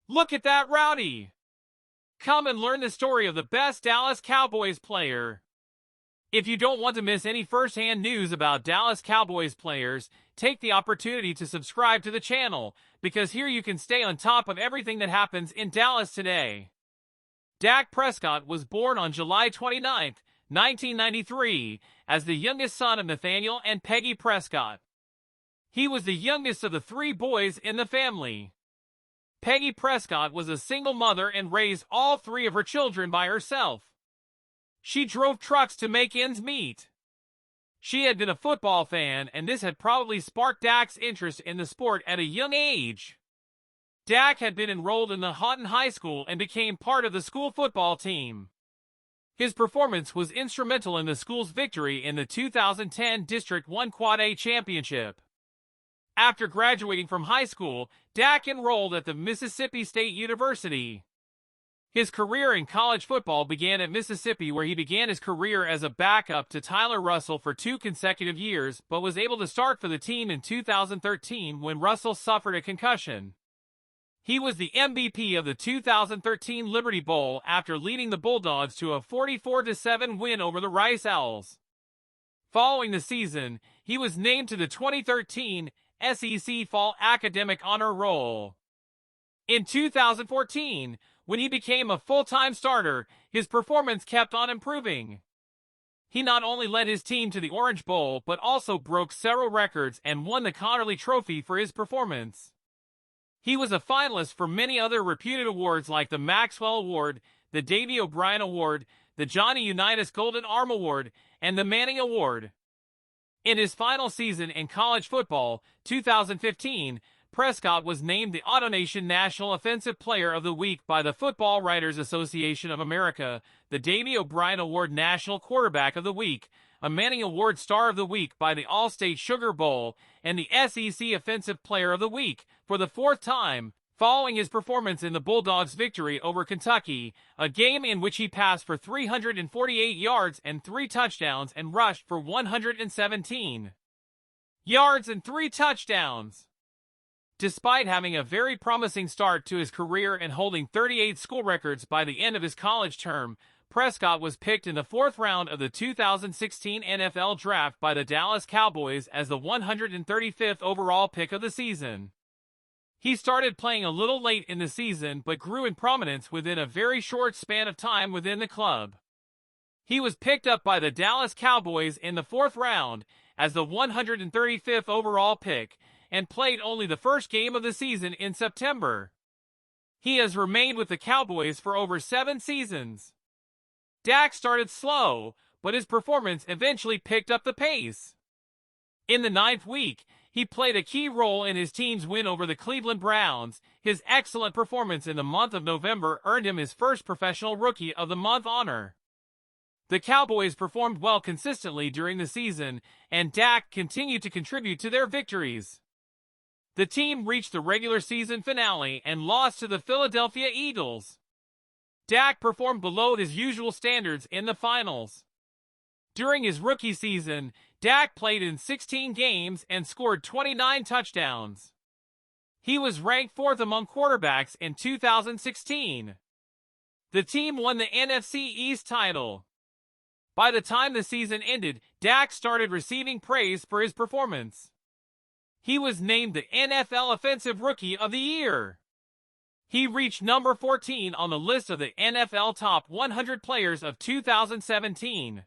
Look at that rowdy! Come and learn the story of the best Dallas Cowboys player. If you don't want to miss any first-hand news about Dallas Cowboys players, take the opportunity to subscribe to the channel, because here you can stay on top of everything that happens in Dallas today. Dak Prescott was born on July 29, 1993, as the youngest son of Nathaniel and Peggy Prescott. He was the youngest of the three boys in the family. Peggy Prescott was a single mother and raised all three of her children by herself. She drove trucks to make ends meet. She had been a football fan, and this had probably sparked Dak's interest in the sport at a young age. Dak had been enrolled in the Houghton High School and became part of the school football team. His performance was instrumental in the school's victory in the 2010 District 1 Quad A Championship. After graduating from high school, Dak enrolled at the Mississippi State University. His career in college football began at Mississippi, where he began his career as a backup to Tyler Russell for 2 consecutive years, but was able to start for the team in 2013 when Russell suffered a concussion. He was the MVP of the 2013 Liberty Bowl after leading the Bulldogs to a 44-7 win over the Rice Owls. Following the season, he was named to the 2013 SEC Fall Academic Honor Roll. In 2014, when he became a full-time starter, his performance kept on improving. He not only led his team to the Orange Bowl but also broke several records and won the Connerly Trophy for his performance. He was a finalist for many other reputed awards like the Maxwell Award, the Davey O'Brien Award, the Johnny Unitas Golden Arm Award, and the Manning Award. In his final season in college football, 2015, Prescott was named the AutoNation National Offensive Player of the Week by the Football Writers Association of America, the Davey O'Brien Award National Quarterback of the Week, a Manning Award Star of the Week by the All-State Sugar Bowl, and the SEC Offensive Player of the Week for the 4th time, following his performance in the Bulldogs' victory over Kentucky, a game in which he passed for 348 yards and 3 touchdowns and rushed for 117 yards and 3 touchdowns. Despite having a very promising start to his career and holding 38 school records by the end of his college term, Prescott was picked in the 4th round of the 2016 NFL Draft by the Dallas Cowboys as the 135th overall pick of the season. He started playing a little late in the season but grew in prominence within a very short span of time within the club. He was picked up by the Dallas Cowboys in the 4th round as the 135th overall pick and played only the first game of the season in September. He has remained with the Cowboys for over 7 seasons. Dak started slow, but his performance eventually picked up the pace. In the 9th week, he played a key role in his team's win over the Cleveland Browns. His excellent performance in the month of November earned him his first Professional Rookie of the Month honor. The Cowboys performed well consistently during the season, and Dak continued to contribute to their victories. The team reached the regular season finale and lost to the Philadelphia Eagles. Dak performed below his usual standards in the finals. During his rookie season, Dak played in 16 games and scored 29 touchdowns. He was ranked 4th among quarterbacks in 2016. The team won the NFC East title. By the time the season ended, Dak started receiving praise for his performance. He was named the NFL Offensive Rookie of the Year. He reached number 14 on the list of the NFL Top 100 Players of 2017.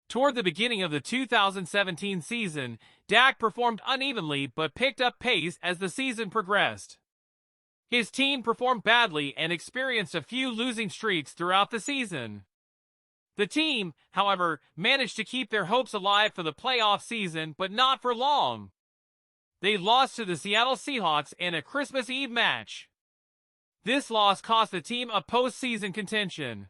Toward the beginning of the 2017 season, Dak performed unevenly but picked up pace as the season progressed. His team performed badly and experienced a few losing streaks throughout the season. The team, however, managed to keep their hopes alive for the playoff season, but not for long. They lost to the Seattle Seahawks in a Christmas Eve match. This loss cost the team a postseason contention.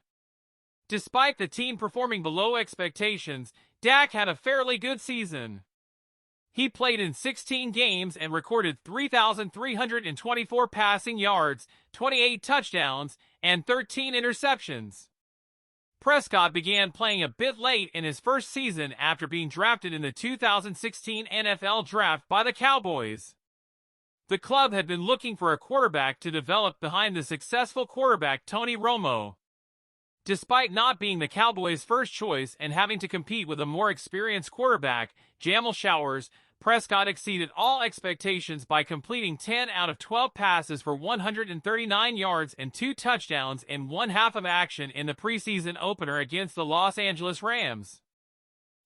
Despite the team performing below expectations, Dak had a fairly good season. He played in 16 games and recorded 3,324 passing yards, 28 touchdowns, and 13 interceptions. Prescott began playing a bit late in his first season after being drafted in the 2016 NFL Draft by the Cowboys. The club had been looking for a quarterback to develop behind the successful quarterback Tony Romo. Despite not being the Cowboys' first choice and having to compete with a more experienced quarterback, Jamal Showers, Prescott exceeded all expectations by completing 10 out of 12 passes for 139 yards and 2 touchdowns in one half of action in the preseason opener against the Los Angeles Rams.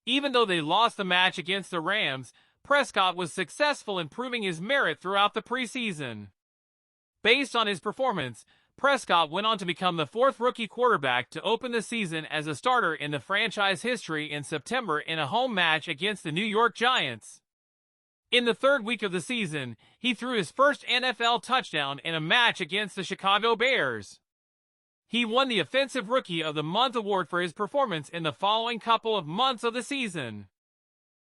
Even though they lost the match against the Rams, Prescott was successful in proving his merit throughout the preseason. Based on his performance, Prescott went on to become the 4th rookie quarterback to open the season as a starter in the franchise history in September in a home match against the New York Giants. In the 3rd week of the season, he threw his first NFL touchdown in a match against the Chicago Bears. He won the Offensive Rookie of the Month award for his performance in the following couple of months of the season.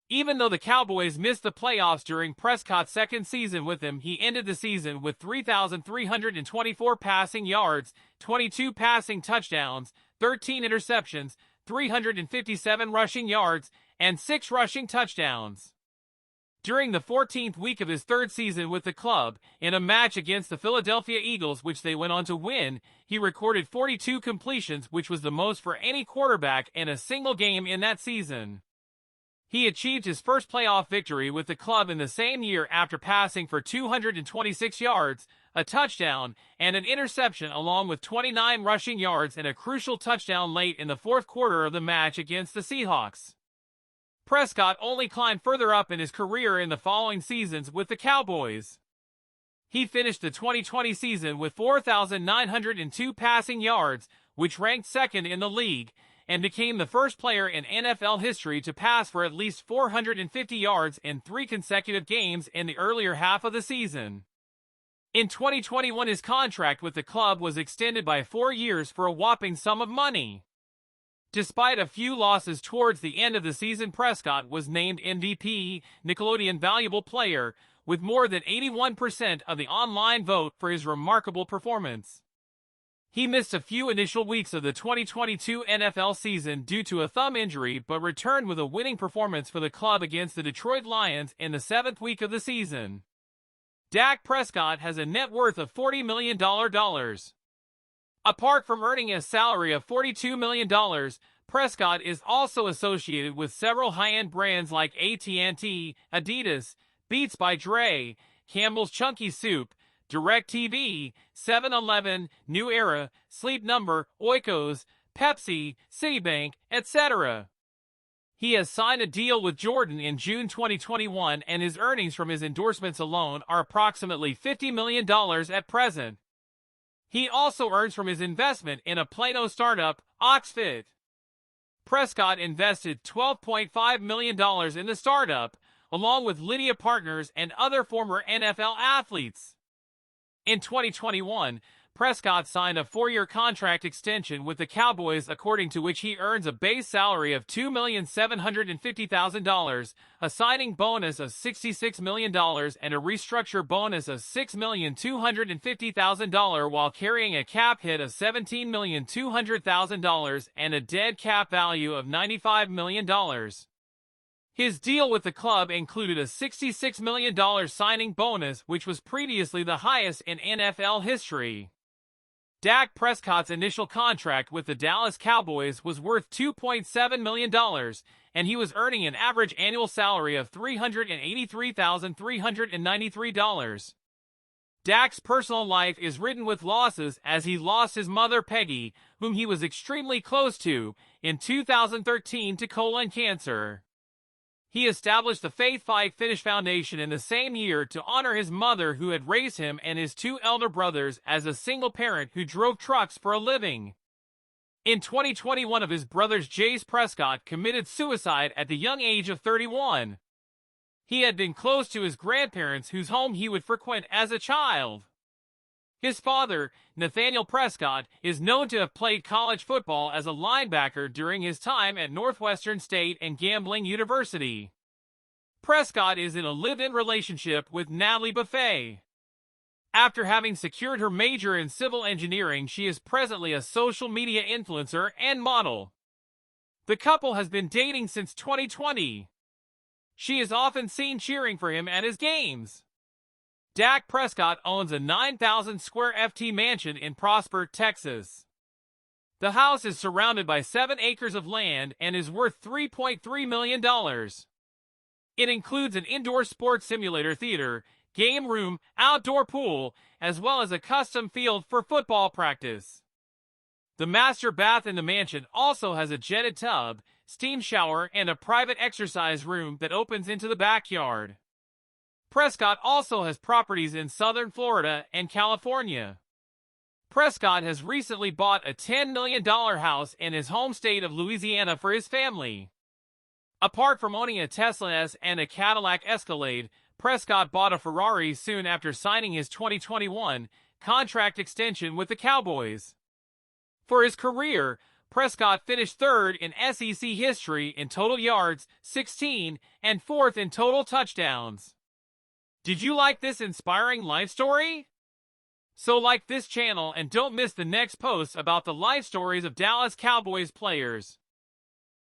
Even though the Cowboys missed the playoffs during Prescott's second season with him, he ended the season with 3,324 passing yards, 22 passing touchdowns, 13 interceptions, 357 rushing yards, and 6 rushing touchdowns. During the 14th week of his 3rd season with the club, in a match against the Philadelphia Eagles which they went on to win, he recorded 42 completions, which was the most for any quarterback in a single game in that season. He achieved his first playoff victory with the club in the same year after passing for 226 yards, a touchdown, and an interception along with 29 rushing yards and a crucial touchdown late in the 4th quarter of the match against the Seahawks. Prescott only climbed further up in his career in the following seasons with the Cowboys. He finished the 2020 season with 4,902 passing yards, which ranked 2nd in the league, and became the first player in NFL history to pass for at least 450 yards in 3 consecutive games in the earlier half of the season. In 2021, his contract with the club was extended by 4 years for a whopping sum of money. Despite a few losses towards the end of the season, Prescott was named MVP, Nickelodeon Valuable Player, with more than 81% of the online vote for his remarkable performance. He missed a few initial weeks of the 2022 NFL season due to a thumb injury but returned with a winning performance for the club against the Detroit Lions in the 7th week of the season. Dak Prescott has a net worth of $40 million. Apart from earning a salary of $42 million, Prescott is also associated with several high-end brands like AT&T, Adidas, Beats by Dre, Campbell's Chunky Soup, DirecTV, 7-Eleven, New Era, Sleep Number, Oikos, Pepsi, Citibank, etc. He has signed a deal with Jordan in June 2021, and his earnings from his endorsements alone are approximately $50 million at present. He also earns from his investment in a Plano startup, Oxfit. Prescott invested $12.5 million in the startup, along with Lydia Partners and other former NFL athletes. In 2021, Prescott signed a 4-year contract extension with the Cowboys, according to which he earns a base salary of $2,750,000, a signing bonus of $66 million, and a restructure bonus of $6,250,000 while carrying a cap hit of $17,200,000 and a dead cap value of $95 million. His deal with the club included a $66 million signing bonus, which was previously the highest in NFL history. Dak Prescott's initial contract with the Dallas Cowboys was worth $2.7 million, and he was earning an average annual salary of $383,393. Dak's personal life is ridden with losses, as he lost his mother Peggy, whom he was extremely close to, in 2013 to colon cancer. He established the Faith Fight Finish Foundation in the same year to honor his mother, who had raised him and his 2 elder brothers as a single parent who drove trucks for a living. In 2020, one of his brothers, Jace Prescott, committed suicide at the young age of 31. He had been close to his grandparents, whose home he would frequent as a child. His father, Nathaniel Prescott, is known to have played college football as a linebacker during his time at Northwestern State and Grambling University. Prescott is in a live-in relationship with Natalie Buffet. After having secured her major in civil engineering, she is presently a social media influencer and model. The couple has been dating since 2020. She is often seen cheering for him at his games. Dak Prescott owns a 9,000 square FT mansion in Prosper, Texas. The house is surrounded by 7 acres of land and is worth $3.3 million. It includes an indoor sports simulator theater, game room, outdoor pool, as well as a custom field for football practice. The master bath in the mansion also has a jetted tub, steam shower, and a private exercise room that opens into the backyard. Prescott also has properties in southern Florida and California. Prescott has recently bought a $10 million house in his home state of Louisiana for his family. Apart from owning a Tesla S and a Cadillac Escalade, Prescott bought a Ferrari soon after signing his 2021 contract extension with the Cowboys. For his career, Prescott finished third in SEC history in total yards, 16, and fourth in total touchdowns. Did you like this inspiring life story? So like this channel and don't miss the next post about the life stories of Dallas Cowboys players.